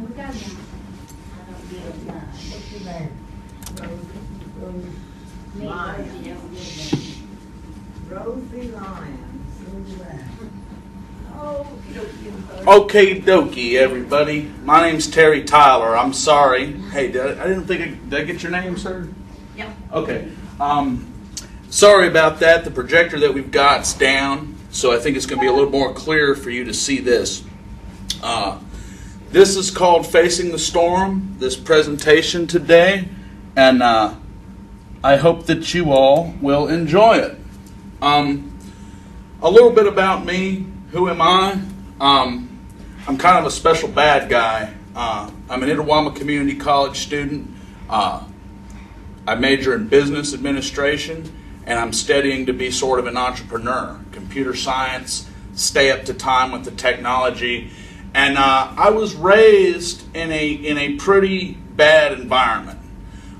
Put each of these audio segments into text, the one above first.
What's your name? Rosie Lyons. Okie dokie, everybody. My name's Terry Tyler. I'm sorry. Hey, I didn't think did I get your name, sir? Yep. Okay. Sorry about that. The projector that we've got's down, so I think it's going to be a little more clear for you to see this. This is called Facing the Storm, this presentation today, and I hope that you all will enjoy it. A little bit about me. Who am I? I'm kind of a special bad guy. I'm an Itawamba Community College student. I major in business administration, and I'm studying to be sort of an entrepreneur. Computer science, stay up to time with the technology. And I was raised in a pretty bad environment.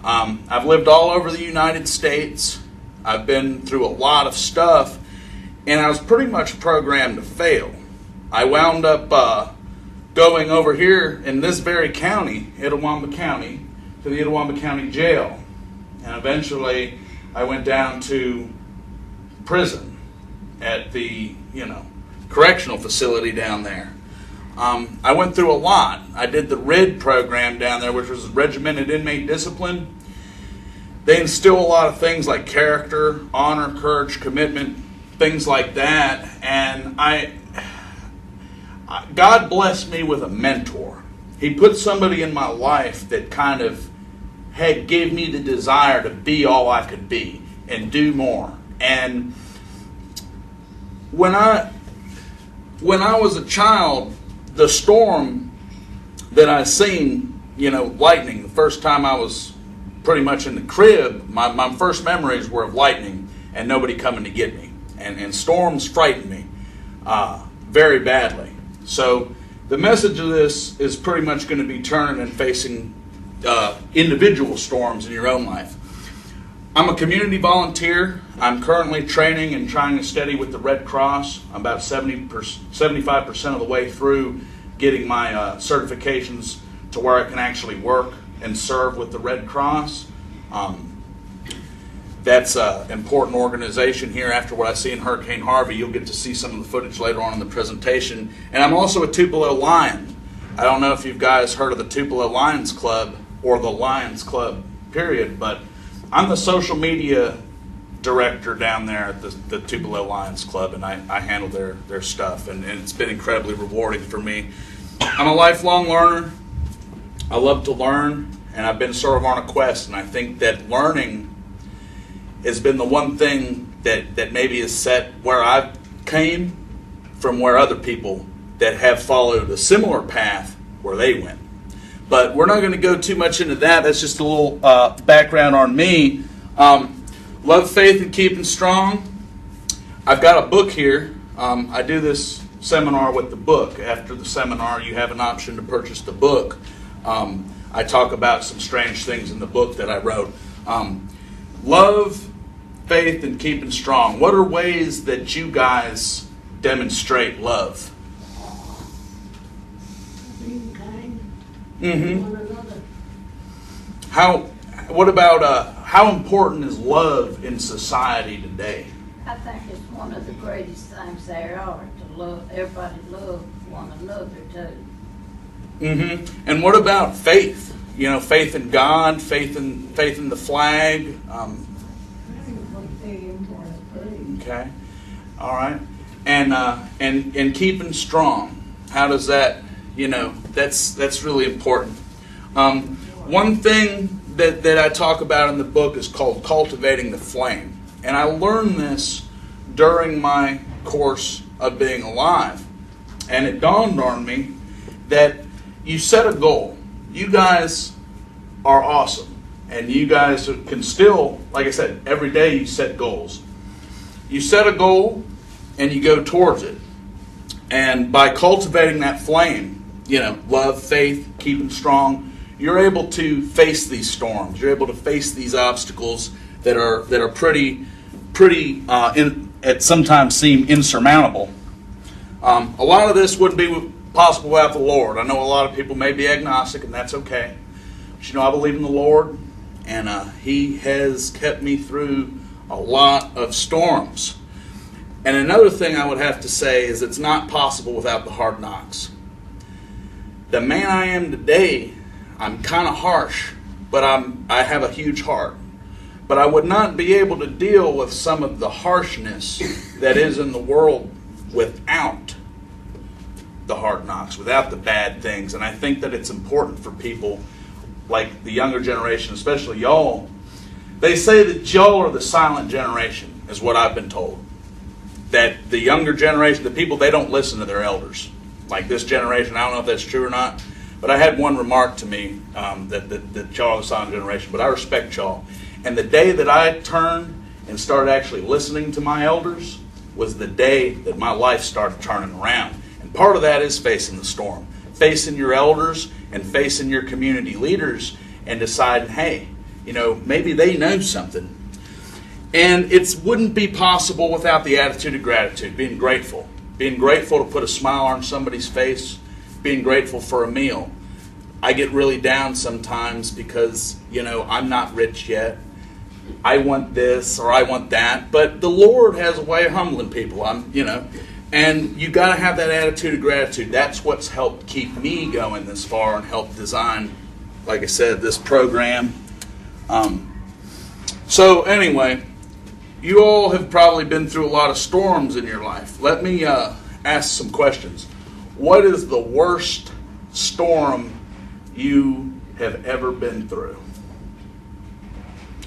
I've lived all over the United States. I've been through a lot of stuff, and I was pretty much programmed to fail. I wound up going over here in this very county, Itawamba County, to the Itawamba County Jail. And eventually I went down to prison at the, correctional facility down there. I went through a lot. I did the RID program down there, which was Regimented Inmate Discipline. They instill a lot of things like character, honor, courage, commitment, things like that. And God blessed me with a mentor. He put somebody in my life that kind of gave me the desire to be all I could be and do more. And when I was a child, the storm that I seen, lightning, the first time I was pretty much in the crib, my first memories were of lightning and nobody coming to get me. And storms frightened me very badly. So the message of this is pretty much going to be turning and facing individual storms in your own life. I'm a community volunteer. I'm currently training and trying to study with the Red Cross. I'm about 75% of the way through getting my certifications to where I can actually work and serve with the Red Cross. That's an important organization here. After what I see in Hurricane Harvey, you'll get to see some of the footage later on in the presentation. And I'm also a Tupelo Lion. I don't know if you guys heard of the Tupelo Lions Club or the Lions Club, period, but I'm the social media director down there at the Tupelo Lions Club, and I handle their stuff, and it's been incredibly rewarding for me. I'm a lifelong learner. I love to learn, and I've been sort of on a quest, and I think that learning has been the one thing that maybe has set where I came from where other people that have followed a similar path where they went. But we're not going to go too much into that. That's just a little background on me. Love, faith, and keeping strong. I've got a book here. I do this seminar with the book. After the seminar, you have an option to purchase the book. I talk about some strange things in the book that I wrote. Love, faith, and keeping strong. What are ways that you guys demonstrate love? What about how important is love in society today? I think it's one of the greatest things there are to love. Everybody love one another too. And what about faith? Faith in God, faith in the flag. Okay, all right, and keeping strong. How does that? That's really important. One thing that I talk about in the book is called cultivating the flame. And I learned this during my course of being alive. And it dawned on me that you set a goal. You guys are awesome. And you guys can still, like I said, every day you set goals. You set a goal and you go towards it. And by cultivating that flame, love, faith, keeping strong, you're able to face these storms. You're able to face these obstacles that are pretty at sometimes seem insurmountable. A lot of this would be possible without the Lord. I know a lot of people may be agnostic, and that's okay. But you know, I believe in the Lord, and He has kept me through a lot of storms. And another thing I would have to say is it's not possible without the hard knocks. The man I am today, I'm kind of harsh, but I have a huge heart. But I would not be able to deal with some of the harshness that is in the world without the hard knocks, without the bad things. And I think that it's important for people like the younger generation, especially y'all. They say that y'all are the silent generation, is what I've been told. That the younger generation, the people, they don't listen to their elders. Like this generation, I don't know if that's true or not, but I had one remark to me that y'all are the silent generation, but I respect y'all. And the day that I turned and started actually listening to my elders was the day that my life started turning around. And part of that is facing the storm, facing your elders and facing your community leaders and deciding, hey, you know, maybe they know something. And it wouldn't be possible without the attitude of gratitude, being grateful to put a smile on somebody's face, being grateful for a meal. I get really down sometimes because, you know, I'm not rich yet. I want this or I want that, but the Lord has a way of humbling people. And you got to have that attitude of gratitude. That's what's helped keep me going this far and helped design, like I said, this program. So anyway, you all have probably been through a lot of storms in your life. Let me ask some questions. What is the worst storm you have ever been through?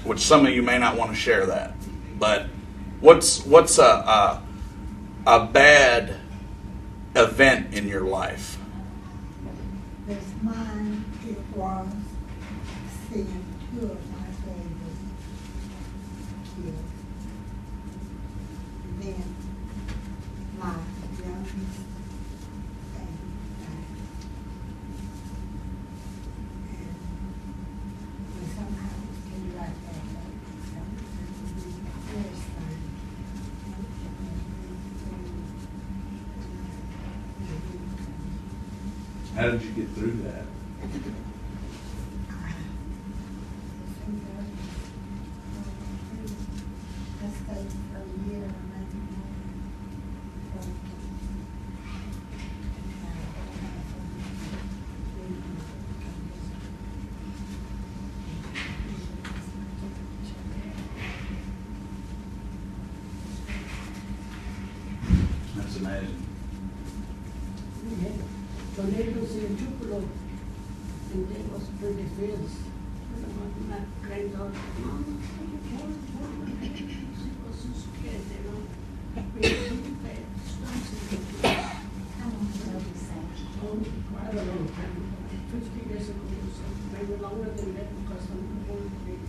Which some of you may not want to share that, but what's a bad event in your life? This mine, it was seeing two of my babies killed. Then my youngest baby died. And we somehow came right back up. So the first time, How did you get through that? That's amazing. Tornadoes in Tupelo, and they was pretty fierce. My granddaughter, Mom, she was so scared, you know. We were really bad storms in Tupelo. How long ago was that? Oh, quite a long time, 50 years ago or so, maybe longer than that because I'm born baby.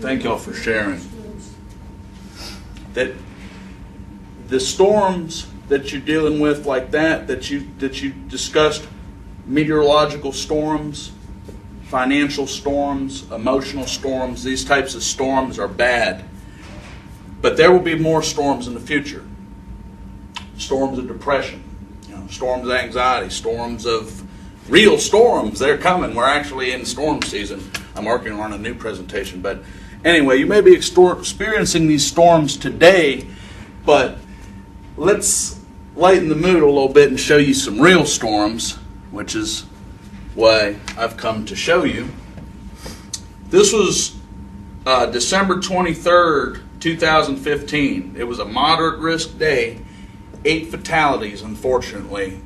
Thank y'all for sharing. That the storms that you're dealing with like that you discussed, meteorological storms, financial storms, emotional storms, these types of storms are bad. But there will be more storms in the future. Storms of depression, storms of anxiety, storms of real storms. They're coming. We're actually in storm season. I'm working on a new presentation. But anyway, you may be experiencing these storms today, but let's lighten the mood a little bit and show you some real storms, which is why I've come to show you. This was December 23rd, 2015. It was a moderate risk day. 8 fatalities, unfortunately.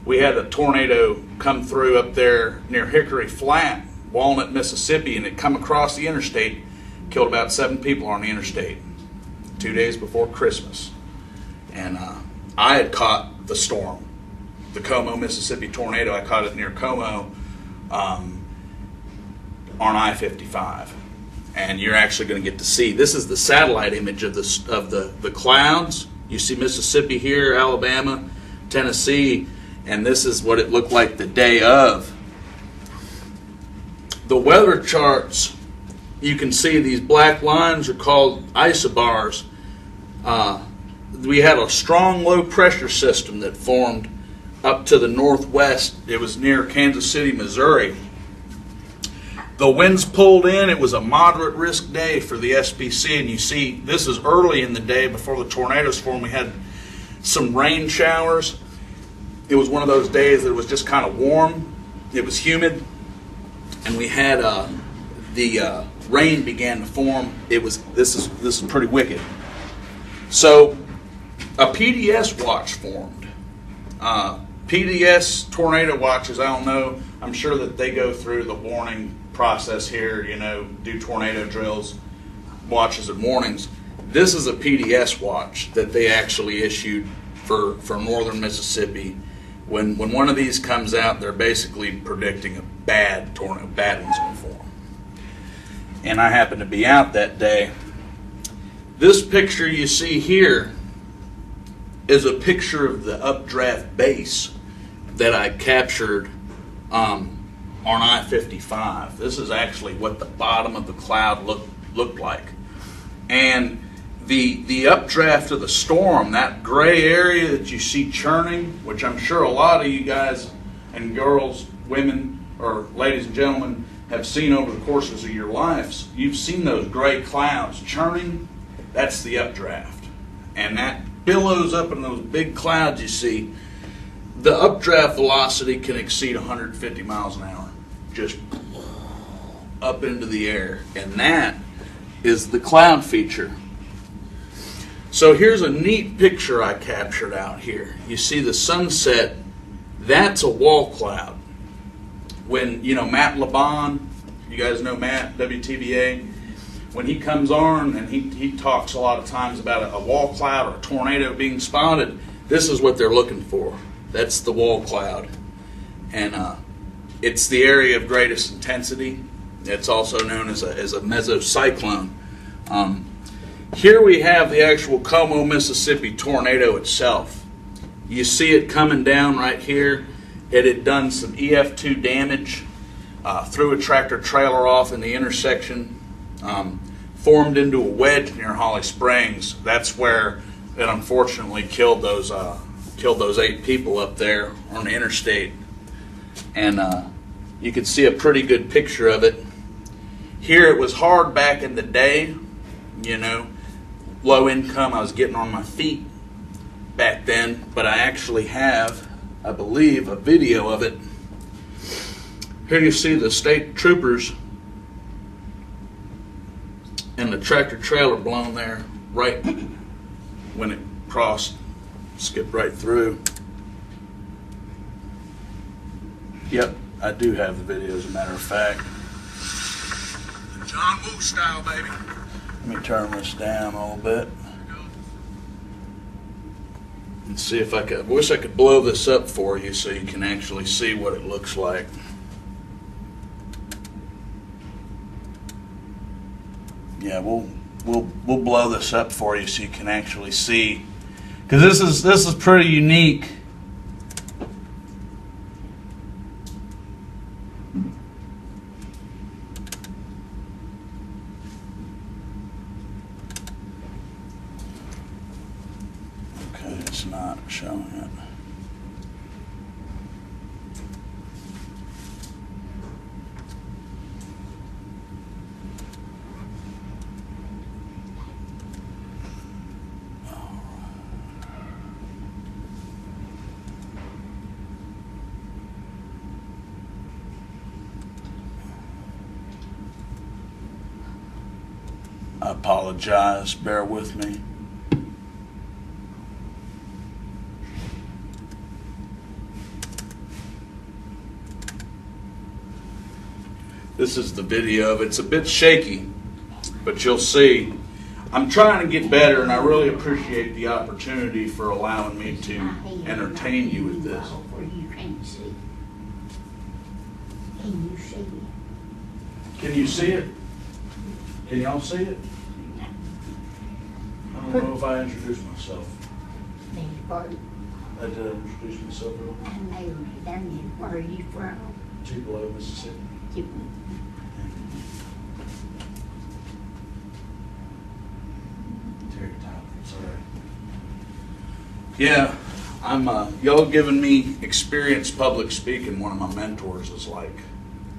We had a tornado come through up there near Hickory Flat, Walnut, Mississippi, and it come across the interstate, killed about 7 people on the interstate 2 days before Christmas. And I had caught the storm, the Como, Mississippi tornado. I caught it near Como on I-55. And you're actually going to get to see. This is the satellite image of the clouds. You see Mississippi here, Alabama, Tennessee, and this is what it looked like the day of. The weather charts, you can see these black lines are called isobars. we had a strong low pressure system that formed up to the northwest. It was near Kansas City, Missouri. The winds pulled in. It was a moderate risk day for the SPC, and you see this is early in the day before the tornadoes formed. We had some rain showers. It was one of those days that was just kind of warm. It was humid, and we had the rain began to form. This is pretty wicked. So a PDS watch formed. PDS tornado watches, I don't know. I'm sure that they go through the warning process here, do tornado drills, watches and warnings. This is a PDS watch that they actually issued for northern Mississippi. When one of these comes out, they're basically predicting a bad tornado, bad one's going to form. And I happened to be out that day. This picture you see here is a picture of the updraft base that I captured on I-55. This is actually what the bottom of the cloud looked like. And the updraft of the storm, that gray area that you see churning, which I'm sure a lot of you guys and girls, women, or ladies and gentlemen have seen over the courses of your lives, you've seen those gray clouds churning. That's the updraft. And that billows up in those big clouds you see. The updraft velocity can exceed 150 miles an hour, just up into the air. And that is the cloud feature. So here's a neat picture I captured out here. You see the sunset, that's a wall cloud. When, Matt Laban, you guys know Matt, WTVA, when he comes on and he talks a lot of times about a wall cloud or a tornado being spotted, this is what they're looking for. That's the wall cloud. And it's the area of greatest intensity. It's also known as a mesocyclone. Here we have the actual Como, Mississippi tornado itself. You see it coming down right here. It had done some EF2 damage, threw a tractor trailer off in the intersection, formed into a wedge near Holly Springs. That's where it unfortunately killed those 8 people up there on the interstate. And you can see a pretty good picture of it. Here it was hard back in the day, low income. I was getting on my feet back then, but I actually have, I believe, a video of it. Here you see the state troopers and the tractor trailer blown there right when it crossed, skipped right through. Yep, I do have the video, as a matter of fact. The John Woo style, baby. Let me turn this down a little bit. And see if I wish I could blow this up for you so you can actually see what it looks like. Yeah, we'll blow this up for you so you can actually see, because this is pretty unique. Okay, it's not showing it. I apologize, bear with me. This is the video of it. It's a bit shaky, but you'll see. I'm trying to get better, and I really appreciate the opportunity for allowing me to entertain you with this. You can't see. Can you see it? Can you see it? Can y'all see it? I don't know if I introduced myself. Beg your pardon? I did introduce myself earlier. I know, where are you from? Tupelo, Mississippi. Terry Tyler, sorry. Yeah, I'm. Y'all giving me experienced public speaking. One of my mentors is like,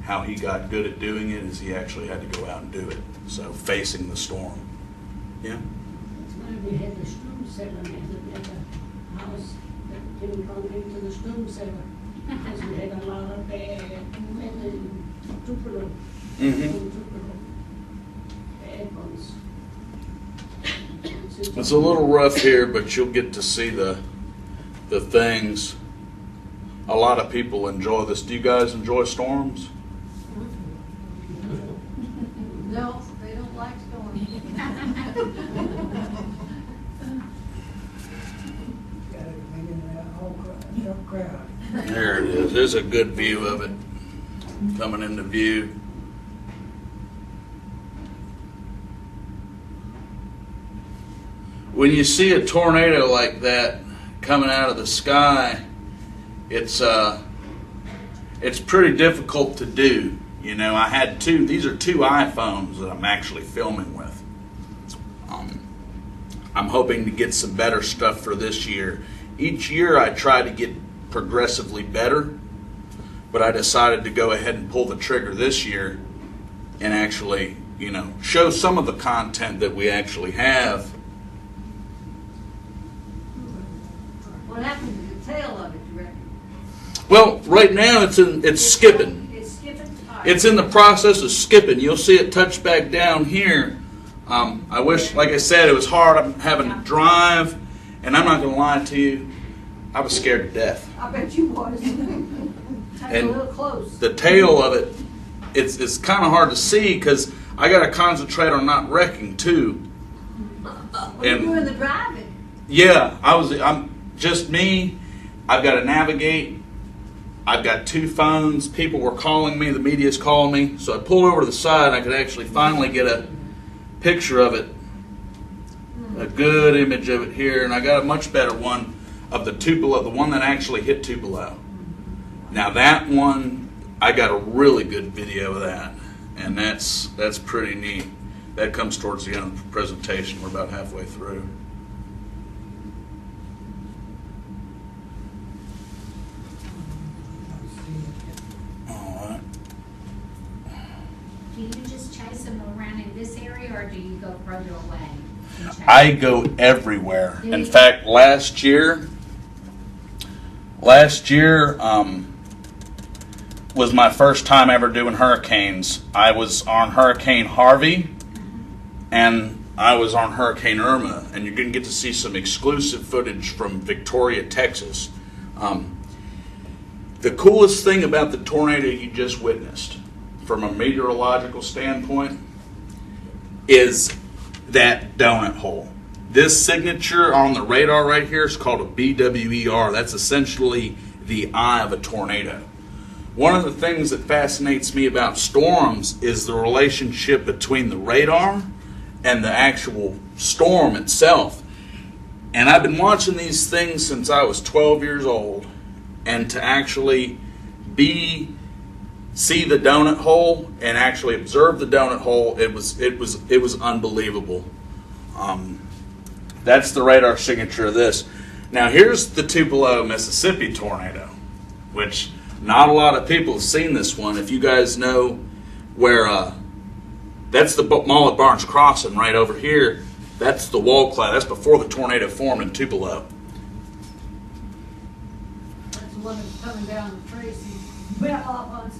how he got good at doing it is he actually had to go out and do it. So facing the storm. Yeah. That's why we had the storm cellar, we had a house that didn't run into the storm cellar. Because we had a lot of weather in Tupelo. Mm-hmm. Bad ones. It's a little rough here, but you'll get to see the things. A lot of people enjoy this. Do you guys enjoy storms? No, they don't like storms. Got it, making that whole crowd. There it is. There's a good view of it coming into view. When you see a tornado like that coming out of the sky, it's pretty difficult to do. You know, I had these are two iPhones that I'm actually filming with. I'm hoping to get some better stuff for this year. Each year I try to get progressively better, but I decided to go ahead and pull the trigger this year and actually, you know, show some of the content that we actually have. What happened to the tail of it, you reckon? Well, right now it's skipping. It's skipping? All right. It's in the process of skipping. You'll see it touch back down here. I wish, like I said, it was hard. I'm having to drive, and I'm not going to lie to you, I was scared to death. I bet you was. That's a And little close. the tail of it, it's kind of hard to see because I got to concentrate on not wrecking too. Were you doing the driving? Yeah, I'm just me. I've got to navigate. I've got two phones. People were calling me. The media's calling me. So I pulled over to the side and I could actually finally get a picture of it. A good image of it here. And I got a much better one of the Tupelo, the one that actually hit Tupelo. Now that one, I got a really good video of that. And that's pretty neat. That comes towards the end of the presentation. We're about halfway through. Do you just chase them around in this area, or do you go further away? and chase I them? go everywhere. In fact, last year was my first time ever doing hurricanes. I was on Hurricane Harvey, and I was on Hurricane Irma, and you're going to get to see some exclusive footage from Victoria, Texas. The coolest thing about the tornado you just witnessed, from a meteorological standpoint, is that donut hole. This signature on the radar right here is called a BWER. That's essentially the eye of a tornado. One of the things that fascinates me about storms is the relationship between the radar and the actual storm itself. And I've been watching these things since I was 12 years old. And to actually see the donut hole and actually observe the donut hole, it was unbelievable. That's the radar signature of this. Now here's the Tupelo, Mississippi tornado, which not a lot of people have seen this one. If you guys know where, that's the Mall at Barnes Crossing right over here. That's the wall cloud. That's before the tornado formed in Tupelo. That's the one that's coming down the Tracy. Well,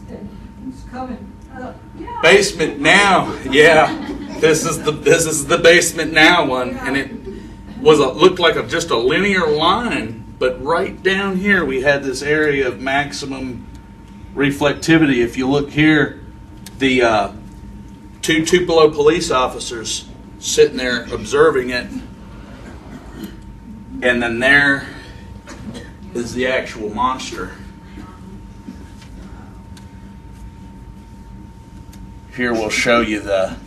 it's coming up. Yeah. Basement now, yeah. This is the basement now one, and it looked like just a linear line. But right down here, we had this area of maximum reflectivity. If you look here, the two Tupelo police officers sitting there observing it, and then there is the actual monster. Here we'll show you the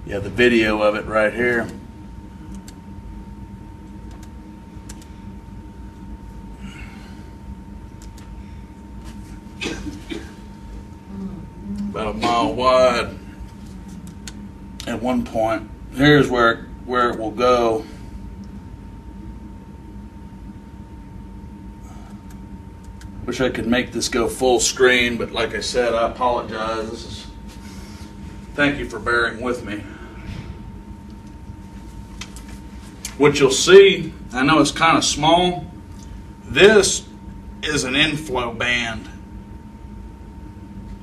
the video of it right here. about a mile wide at one point. Here's where it will go. Wish I could make this go full screen, but like I said, I apologize. Thank you for bearing with me. What you'll see, I know it's kind of small, this is an inflow band,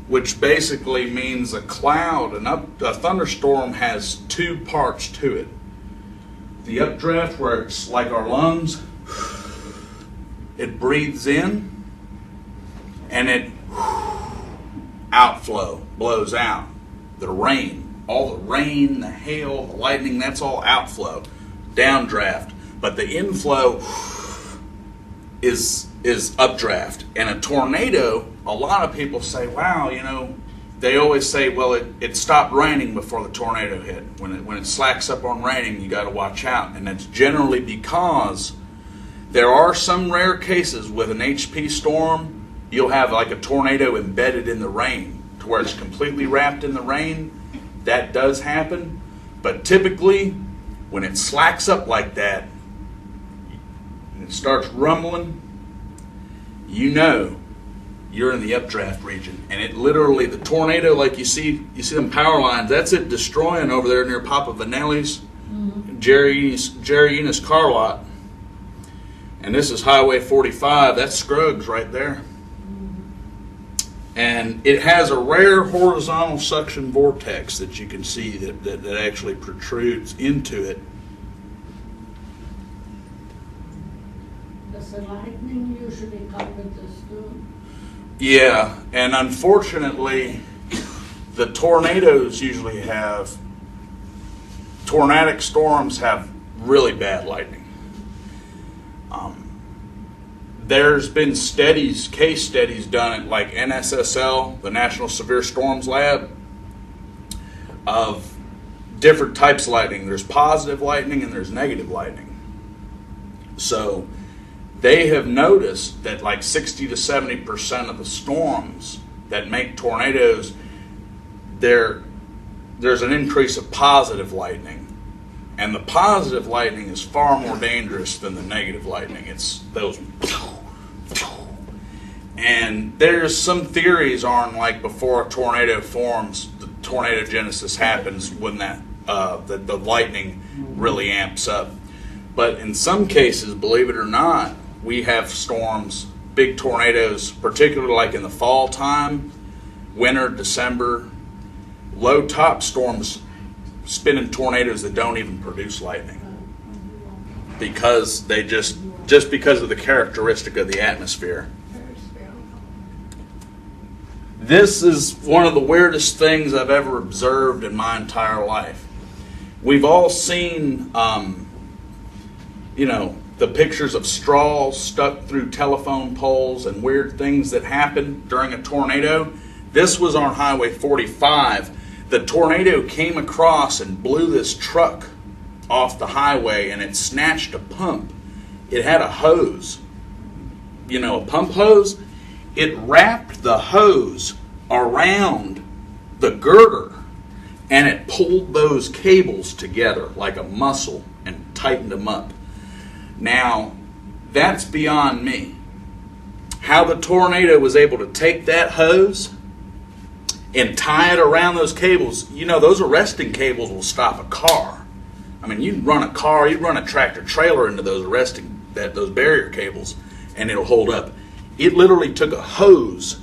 which basically means a cloud. A thunderstorm has two parts to it. The updraft, where it's like our lungs, it breathes in, and it outflow, blows out. The rain, all the rain, the hail, the lightning, that's all outflow, downdraft. But the inflow is updraft. And a tornado, a lot of people say, wow, you know, they always say, well, it stopped raining before the tornado hit. When it slacks up on raining, you got to watch out. And that's generally because there are some rare cases with an HP storm, you'll have like a tornado embedded in the rain to where it's completely wrapped in the rain. That does happen. But typically, when it slacks up like that and it starts rumbling, you know you're in the updraft region. And it literally, the tornado, like you see them power lines, that's it destroying over there near Papa Vanelli's, Jerry Enos car lot. And this is Highway 45. That's Scruggs right there. And it has a rare horizontal suction vortex that you can see that actually protrudes into it. Does the lightning usually come with the storm? Yeah, and unfortunately, the tornadoes usually have, tornadic storms have really bad lightning. There's been case studies done at like NSSL, the National Severe Storms Lab, of different types of lightning. There's positive lightning and there's negative lightning. So they have noticed that like 60 to 70% of the storms that make tornadoes, there's an increase of positive lightning. And the positive lightning is far more dangerous than the negative lightning. It's those. And there's some theories on, like, before a tornado forms, the tornado genesis happens when the lightning really amps up. But in some cases, believe it or not, we have storms, big tornadoes, particularly like in the fall time, winter, December, low top storms, spinning tornadoes that don't even produce lightning because they just because of the characteristic of the atmosphere. This is one of the weirdest things I've ever observed in my entire life. We've all seen, the pictures of straws stuck through telephone poles and weird things that happen during a tornado. This was on Highway 45. The tornado came across and blew this truck off the highway, and it snatched a pump. It had a hose, a pump hose. It wrapped the hose around the girder, and it pulled those cables together like a muscle and tightened them up. Now, that's beyond me. How the tornado was able to take that hose and tie it around those cables. Those arresting cables will stop a car. I mean, you run a car, you run a tractor trailer into those those barrier cables, and it'll hold up. It literally took a hose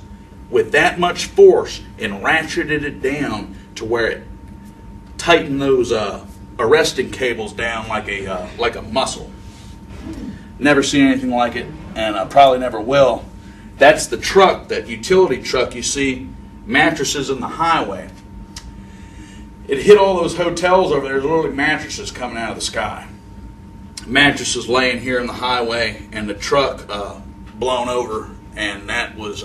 with that much force and ratcheted it down to where it tightened those arresting cables down like a muscle. Never seen anything like it, and I probably never will. That's the truck, that utility truck you see, mattresses in the highway. It hit all those hotels over there. There's literally mattresses coming out of the sky. Mattresses laying here in the highway, and the truck blown over, and that was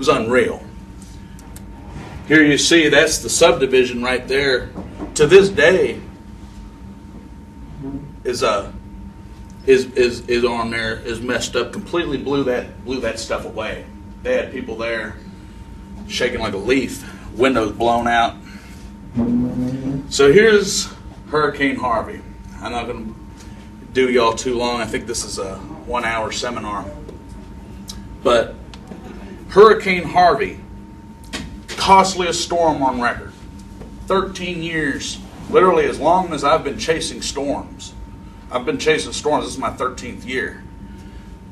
unreal. Here you see, that's the subdivision right there. To this day, is on there, is messed up. Completely blew that stuff away. They had people there shaking like a leaf, windows blown out. So here's Hurricane Harvey. I'm not going to do y'all too long. I think this is a 1-hour seminar. But Hurricane Harvey, costliest storm on record. 13 years, literally as long as I've been chasing storms. I've been chasing storms. This is my 13th year.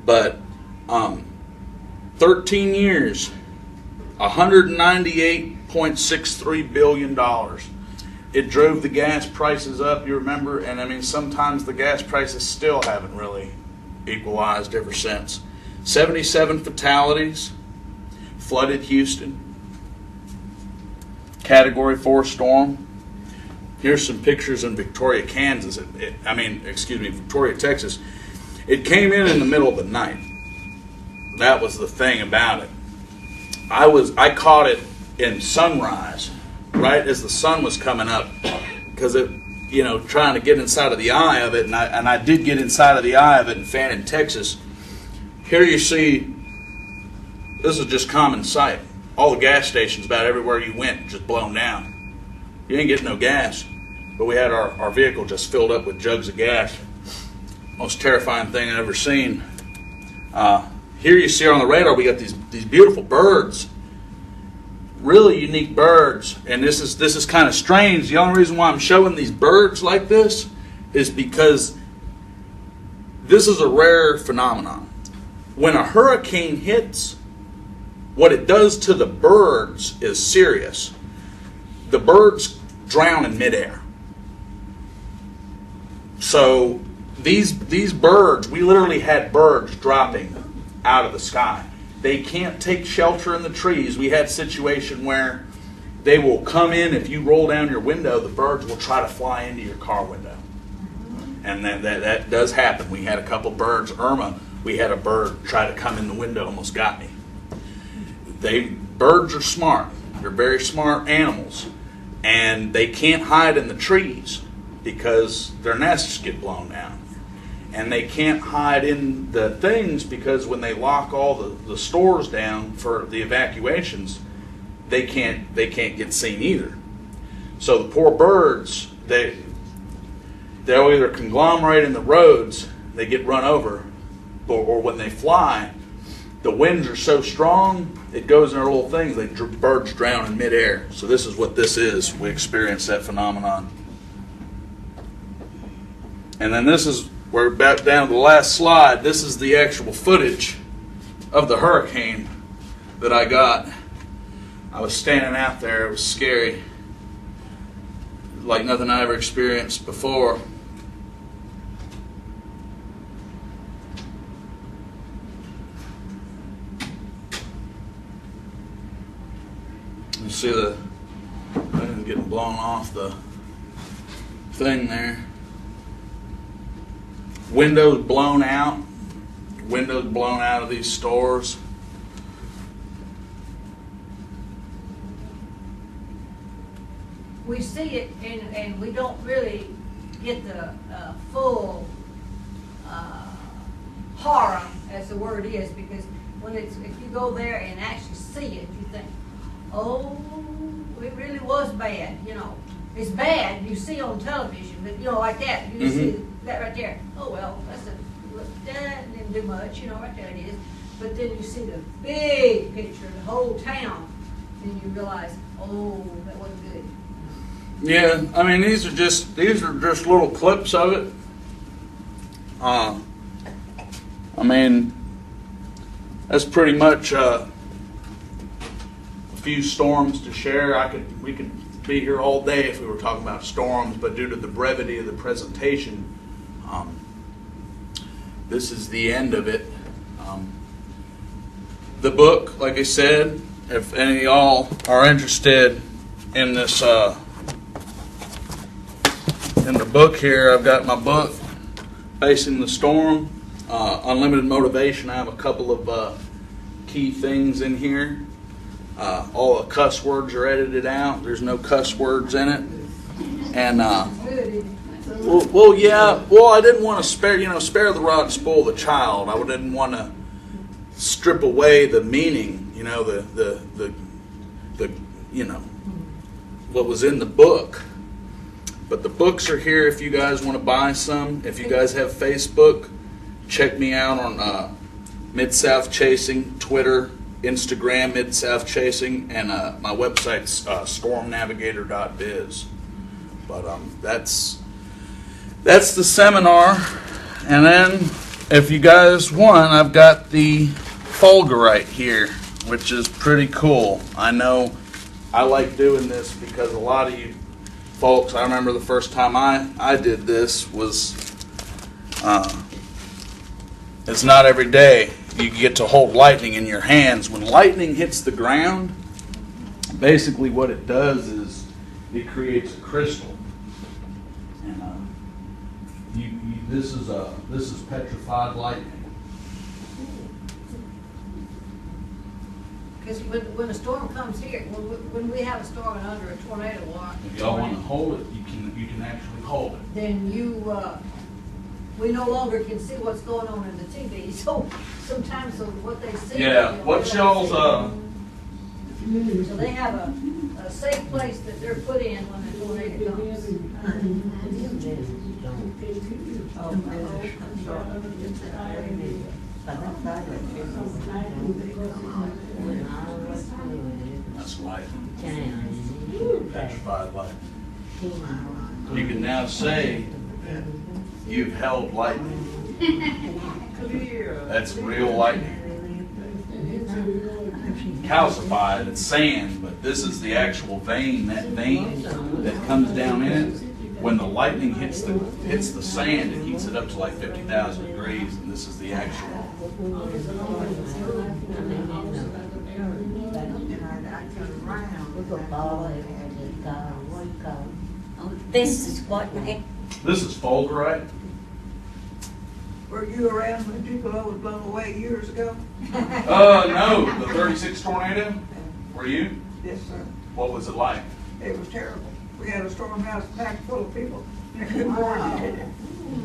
But 13 years, $198.63 billion. It drove the gas prices up, you remember, and I mean sometimes the gas prices still haven't really equalized ever since. 77 fatalities, flooded Houston, Category 4 storm. Here's some pictures in Victoria, Kansas. Victoria, Texas. It came in the middle of the night. That was the thing about it. I caught it in sunrise, right as the sun was coming up, because it, trying to get inside of the eye of it, and I did get inside of the eye of it in Fannin, Texas. Here you see, this is just common sight. All the gas stations about everywhere you went just blown down. You ain't getting no gas, but we had our vehicle just filled up with jugs of gas. Most terrifying thing I've ever seen. Here you see on the radar we got these beautiful birds, really unique birds, and this is kind of strange. The only reason why I'm showing these birds like this is because this is a rare phenomenon. When a hurricane hits, what it does to the birds is serious. The birds drown in midair. So these birds, we literally had birds dropping out of the sky. They can't take shelter in the trees. We had a situation where they will come in. If you roll down your window, the birds will try to fly into your car window. And that does happen. We had a couple birds. Irma, we had a bird try to come in the window, almost got me. Birds are smart. They're very smart animals. And they can't hide in the trees because their nests get blown down. And they can't hide in the things because when they lock all the stores down for the evacuations, they can't get seen either. So the poor birds, they'll either conglomerate in the roads, they get run over, or when they fly, the winds are so strong, it goes in their little things. Birds drown in midair. So this is what this is. We experience that phenomenon. And then we're about down to the last slide. This is the actual footage of the hurricane that I got. I was standing out there. It was scary. Like nothing I ever experienced before. You see the thing getting blown off the thing there. Windows blown out of these stores. We see it and we don't really get the full horror, as the word is, because if you go there and actually see it, you think, oh, it really was bad, It's bad, you see on television, but like that, you see that right there. Oh well, that didn't do much, right there it is. But then you see the big picture of the whole town, and you realize, oh, that wasn't good. Yeah, I mean these are just little clips of it. That's pretty much a few storms to share. We could be here all day if we were talking about storms, but due to the brevity of the presentation, this is the end of it. The book, like I said, if any of y'all are interested in this, in the book here, I've got my book, Facing the Storm, Unlimited Motivation. I have a couple of key things in here. All the cuss words are edited out. There's no cuss words in it. And I didn't want to spare the rod and spoil the child. I didn't want to strip away the meaning, the the, you know, what was in the book. But the books are here if you guys want to buy some. If you guys have Facebook, check me out on Mid-South Chasing, Twitter, Instagram, Mid-South Chasing, and my website's stormnavigator.biz. But that's the seminar. And then if you guys want, I've got the fulgurite here, which is pretty cool. I know I like doing this because a lot of you folks, I remember the first time I did this was, it's not every day you get to hold lightning in your hands. When lightning hits the ground, basically what it does is it creates a crystal. And this is petrified lightning. Because when a storm comes here, when we have a storm and under a tornado watch, If y'all want to hold it, you can actually hold it. then we no longer can see what's going on in the TV. So sometimes what they see. Yeah, what's y'all's So they have a safe place that they're put in when the tornado comes. That's lightning. Petrified lightning. You can now say you've held lightning. That's real lightning. Calcified, it's sand, but this is the actual vein, that vein that comes down in it. When the lightning hits the sand, it heats it up to like 50,000 degrees, and this is the actual. This is what, man? This is fulgurite. Were you around when Tupelo was blown away years ago? No, the 36 tornado. Were you? Yes, sir. What was it like? It was terrible. We had a storm house packed full of people. Good morning.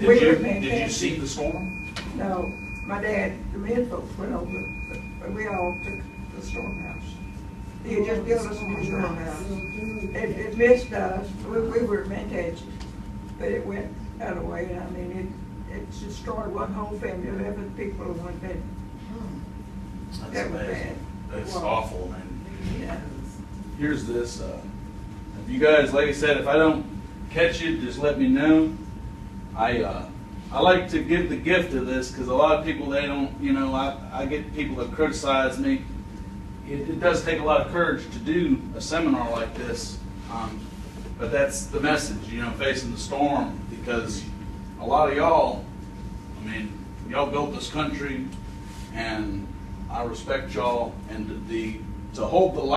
Did you see the storm? No, my dad, the men folks went over, but we all took the storm house. He had just built us a new storm house. It missed us. We were vintage, but it went out of the way. And I mean, it destroyed one whole family, 11 people in one bed. That's That was amazing. bad. That's Wow. awful, man. Yeah. Here's this. If you guys, like I said, if I don't catch it, just let me know. I like to give the gift of this because a lot of people, they don't, you know, I get people that criticize me. It does take a lot of courage to do a seminar like this, but that's the message, you know, facing the storm, because a lot of y'all, I mean, y'all built this country, and I respect y'all, and to hold the